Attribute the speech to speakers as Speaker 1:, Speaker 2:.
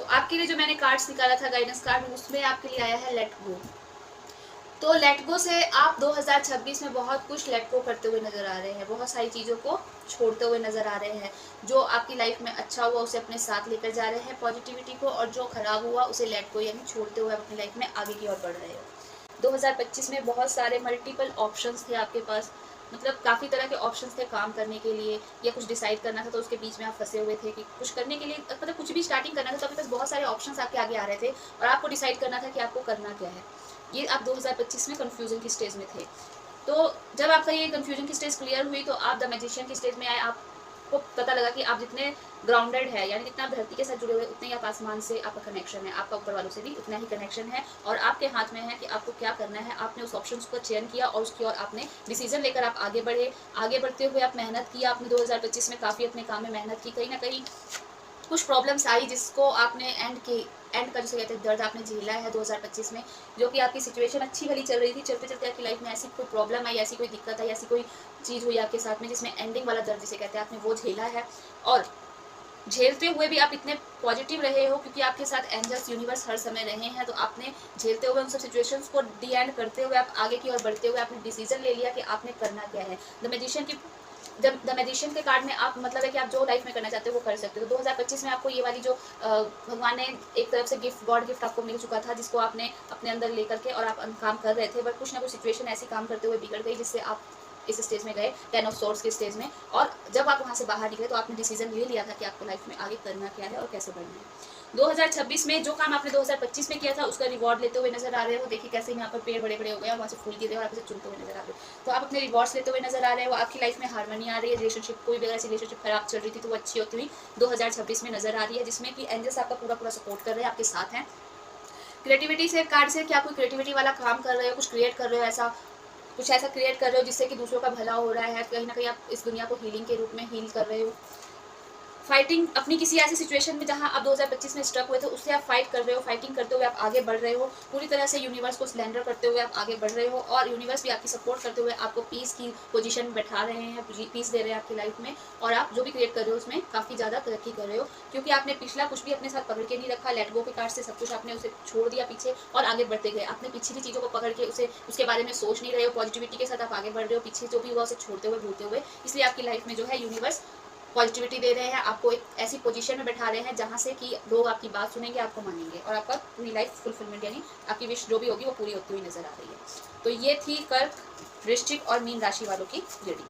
Speaker 1: आपके लिए जो मैंने कार्ड्स निकाला था गाइडेंस कार्ड, उसमें आपके लिए आया है लेट गो। तो लेट गो से आप 2026 में बहुत कुछ लेट गो करते हुए नज़र आ रहे हैं, बहुत सारी चीज़ों को छोड़ते हुए नज़र आ रहे हैं। जो आपकी लाइफ में अच्छा हुआ उसे अपने साथ लेकर जा रहे हैं पॉजिटिविटी को, और जो खराब हुआ उसे लेट गो यानी छोड़ते हुए अपनी लाइफ में आगे की ओर बढ़ रहे हो। 2025 में बहुत सारे मल्टीपल ऑप्शंस थे आपके पास, मतलब काफ़ी तरह के ऑप्शंस थे काम करने के लिए, या कुछ डिसाइड करना था तो उसके बीच में आप फंसे हुए थे कि कुछ करने के लिए, मतलब कुछ भी स्टार्टिंग करना था तो आपके पास बहुत सारे ऑप्शंस आपके आगे आ रहे थे और आपको डिसाइड करना था कि आपको करना क्या है। ये आप 2025 में कन्फ्यूजन की स्टेज में थे। तो जब आपका ये कन्फ्यूजन की स्टेज क्लियर हुई तो आप द मैजिशियन की स्टेज में आए। आपको पता लगा कि आप जितने ग्राउंडेड है, यानी जितना आप धरती के साथ जुड़े हुए, उतने ही आप आसमान से आपका कनेक्शन है, आपका ऊपर वालों से भी उतना ही कनेक्शन है, और आपके हाथ में है कि आपको क्या करना है। आपने उस ऑप्शन का चयन किया और उसकी ओर आपने डिसीजन लेकर आप आगे बढ़े। आगे बढ़ते हुए आप मेहनत किया, आपने 2025 में काफ़ी अपने काम में मेहनत की। कहीं ना कहीं कुछ प्रॉब्लम्स आई जिसको आपने एंड का जिसे कहते हैं दर्द आपने झेला है 2025 में, जो कि आपकी सिचुएशन अच्छी भली चल रही थी, चलते चलते आपकी लाइफ में ऐसी कोई प्रॉब्लम आई, ऐसी कोई दिक्कत आई, ऐसी कोई चीज़ हुई आपके साथ में जिसमें एंडिंग वाला दर्द जिसे कहते हैं आपने वो झेला है। और झेलते हुए भी आप इतने पॉजिटिव रहे हो क्योंकि आपके साथ एंजल्स यूनिवर्स हर समय रहे हैं, तो आपने झेलते हुए उन सब सिचुएशंस को डी एंड करते हुए आप आगे की ओर बढ़ते हुए आपने डिसीजन ले लिया कि आपने करना क्या है। द मैजिशियन के कार्ड में आप मतलब है कि आप जो लाइफ में करना चाहते हो वो कर सकते हो। तो 2025 में आपको ये वाली जो भगवान ने एक तरफ से गिफ्ट, गॉड गिफ्ट आपको मिल चुका था, जिसको आपने अपने अंदर लेकर के और आप काम कर रहे थे, बट कुछ ना कुछ सिचुएशन ऐसी काम करते हुए बिगड़ गई जिससे आप इस स्टेज में गए, 10 ऑफ सोर्ड्स के स्टेज में। और जब आप वहाँ से बाहर निकले तो आपने डिसीजन ले लिया था कि आपको लाइफ में आगे करना क्या है और कैसे बढ़ना है। 2026 में जो काम आपने 2025 में किया था उसका रिवॉर्ड लेते हुए नजर आ रहे हो। देखिए कैसे यहाँ पर पेड़ बड़े बड़े हो गए और वहाँ से फूल गिरे और आप इसे चुनते हुए नजर आ रहे हो। तो आप अपने रिवॉर्ड्स लेते हुए नजर आ रहे हो। आपकी लाइफ में हार्मनी आ रही है, रिलेशनशिप, कोई भी ऐसी रिलेशनशिप खराब चल रही थी तो वो अच्छी होती हुई 2026 में नजर आ रही है, जिसमें कि एंजल्स आपका पूरा पूरा सपोर्ट कर रहे हैं, आपके साथ हैं। क्रिएटिविटी से कार्ड से क्या कोई क्रिएटिविटी वाला काम कर रहे हो, कुछ क्रिएट कर रहे हो, कुछ ऐसा क्रिएट कर रहे हो जिससे कि दूसरों का भला हो रहा है। कहीं ना कहीं आप इस दुनिया को हीलिंग के रूप में हील कर रहे हो। फाइटिंग अपनी किसी ऐसी सिचुएशन में जहां आप 2025 में स्ट्रक हुए थे उससे आप फाइट कर रहे हो, फाइटिंग करते हुए आप आगे बढ़ रहे हो, पूरी तरह से यूनिवर्स को सिलेंडर करते हुए आप आगे बढ़ रहे हो, और यूनिवर्स भी आपकी सपोर्ट करते हुए आपको पीस की पोजीशन में बैठा रहे हैं, पीस दे रहे हैं आपकी लाइफ में। और आप जो भी क्रिएट कर रहे हो उसमें काफ़ी ज़्यादा तरक्की कर रहे हो, क्योंकि आपने पिछला कुछ भी अपने साथ पकड़ के नहीं रखा। लेट गो के कार्ड से सब कुछ आपने उसे छोड़ दिया पीछे और आगे बढ़ते गए। आपने पिछली चीज़ों को पकड़ के उसके बारे में सोच नहीं रहे हो, पॉजिटिविटी के साथ आप आगे बढ़ रहे हो, पीछे जो भी हुआ उसे छोड़ते हुए भूलते हुए। इसलिए आपकी लाइफ में जो है यूनिवर्स पॉजिटिविटी दे रहे हैं, आपको एक ऐसी पोजीशन में बैठा रहे हैं जहां से कि लोग आपकी बात सुनेंगे, आपको मानेंगे, और आपका पूरी लाइफ फुलफिलमेंट यानी आपकी विश जो भी होगी वो पूरी होती हुई नजर आ रही है। तो ये थी कर्क, वृश्चिक और मीन राशि वालों की रीडिंग।